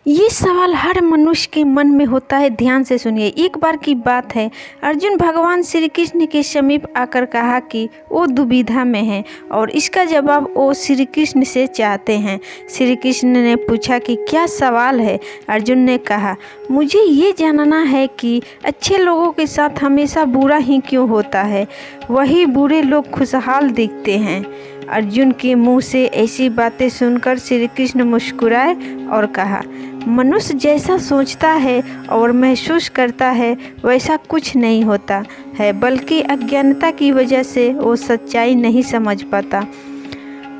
ये सवाल हर मनुष्य के मन में होता है। ध्यान से सुनिए। एक बार की बात है, अर्जुन भगवान श्री कृष्ण के समीप आकर कहा कि वो दुविधा में है और इसका जवाब वो श्री कृष्ण से चाहते हैं। श्री कृष्ण ने पूछा कि क्या सवाल है। अर्जुन ने कहा, मुझे ये जानना है कि अच्छे लोगों के साथ हमेशा बुरा ही क्यों होता है, वही बुरे लोग खुशहाल दिखते हैं। अर्जुन के मुंह से ऐसी बातें सुनकर श्री कृष्ण मुस्कुराए और कहा, मनुष्य जैसा सोचता है और महसूस करता है वैसा कुछ नहीं होता है, बल्कि अज्ञानता की वजह से वो सच्चाई नहीं समझ पाता।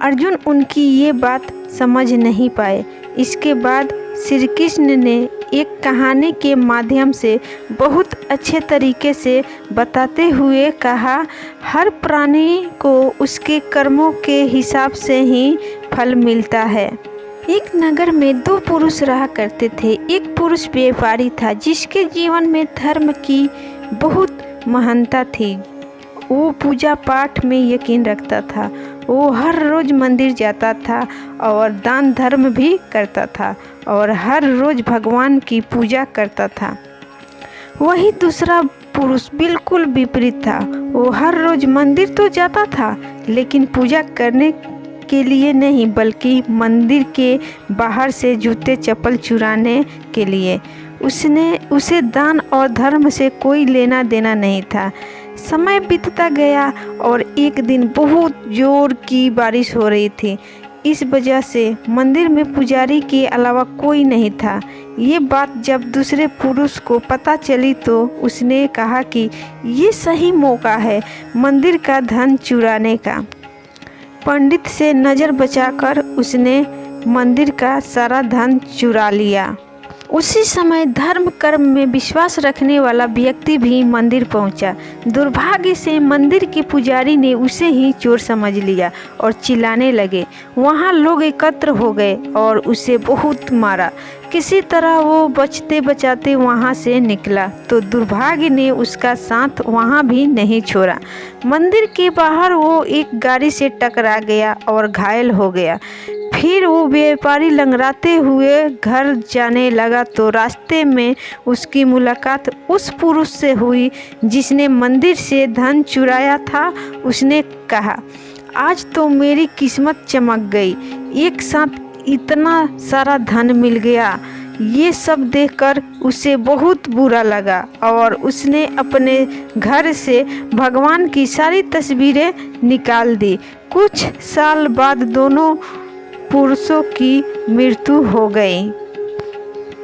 अर्जुन उनकी ये बात समझ नहीं पाए। इसके बाद श्री कृष्ण ने एक कहानी के माध्यम से बहुत अच्छे तरीके से बताते हुए कहा, हर प्राणी को उसके कर्मों के हिसाब से ही फल मिलता है। एक नगर में दो पुरुष रहा करते थे। एक पुरुष व्यापारी था जिसके जीवन में धर्म की बहुत महानता थी। वो पूजा पाठ में यकीन रखता था। वो हर रोज़ मंदिर जाता था और दान धर्म भी करता था और हर रोज़ भगवान की पूजा करता था। वही दूसरा पुरुष बिल्कुल विपरीत था। वो हर रोज़ मंदिर तो जाता था लेकिन पूजा करने के लिए नहीं, बल्कि मंदिर के बाहर से जूते चप्पल चुराने के लिए। उसे दान और धर्म से कोई लेना देना नहीं था। समय बीतता गया और एक दिन बहुत जोर की बारिश हो रही थी। इस वजह से मंदिर में पुजारी के अलावा कोई नहीं था। ये बात जब दूसरे पुरुष को पता चली तो उसने कहा कि ये सही मौका है मंदिर का धन चुराने का। पंडित से नज़र बचाकर उसने मंदिर का सारा धन चुरा लिया। उसी समय धर्म कर्म में विश्वास रखने वाला व्यक्ति भी मंदिर पहुंचा। दुर्भाग्य से मंदिर के पुजारी ने उसे ही चोर समझ लिया और चिल्लाने लगे। वहां लोग एकत्र हो गए और उसे बहुत मारा। किसी तरह वो बचते बचाते वहां से निकला तो दुर्भाग्य ने उसका साथ वहां भी नहीं छोड़ा। मंदिर के बाहर वो एक गाड़ी से टकरा गया और घायल हो गया। फिर वो व्यापारी लंगड़ाते हुए घर जाने लगा तो रास्ते में उसकी मुलाकात उस पुरुष से हुई जिसने मंदिर से धन चुराया था। उसने कहा, आज तो मेरी किस्मत चमक गई, एक साथ इतना सारा धन मिल गया। ये सब देखकर उसे बहुत बुरा लगा और उसने अपने घर से भगवान की सारी तस्वीरें निकाल दी। कुछ साल बाद दोनों पुरुषों की मृत्यु हो गई।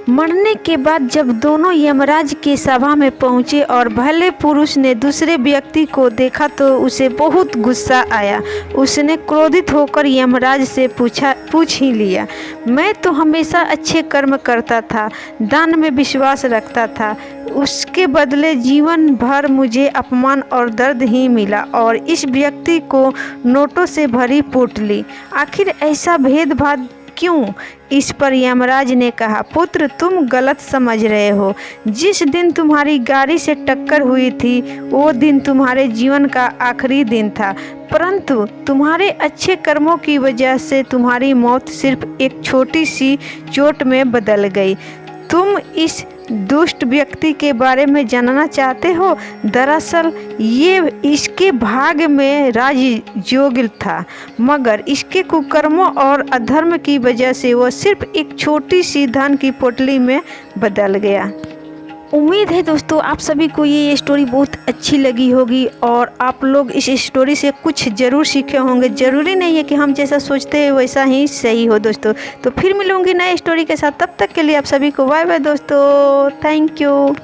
मरने के बाद जब दोनों यमराज के सभा में पहुंचे और भले पुरुष ने दूसरे व्यक्ति को देखा तो उसे बहुत गुस्सा आया। उसने क्रोधित होकर यमराज से पूछ ही लिया, मैं तो हमेशा अच्छे कर्म करता था, दान में विश्वास रखता था, उसके बदले जीवन भर मुझे अपमान और दर्द ही मिला और इस व्यक्ति को नोटों से भरी पोटली, आखिर ऐसा भेदभाव क्यों? इस पर यमराज ने कहा, पुत्र तुम गलत समझ रहे हो। जिस दिन तुम्हारी गाड़ी से टक्कर हुई थी वो दिन तुम्हारे जीवन का आखिरी दिन था, परंतु तुम्हारे अच्छे कर्मों की वजह से तुम्हारी मौत सिर्फ एक छोटी सी चोट में बदल गई। तुम इस दुष्ट व्यक्ति के बारे में जानना चाहते हो? दरअसल ये इसके भाग्य में राजयोग था, मगर इसके कुकर्मों और अधर्म की वजह से वो सिर्फ एक छोटी सी धन की पोटली में बदल गया। उम्मीद है दोस्तों आप सभी को ये स्टोरी बहुत अच्छी लगी होगी और आप लोग इस स्टोरी से कुछ ज़रूर सीखे होंगे। ज़रूरी नहीं है कि हम जैसा सोचते हैं वैसा ही सही हो दोस्तों। तो फिर मिलूंगी नए स्टोरी के साथ, तब तक के लिए आप सभी को बाय बाय दोस्तों। Thank you.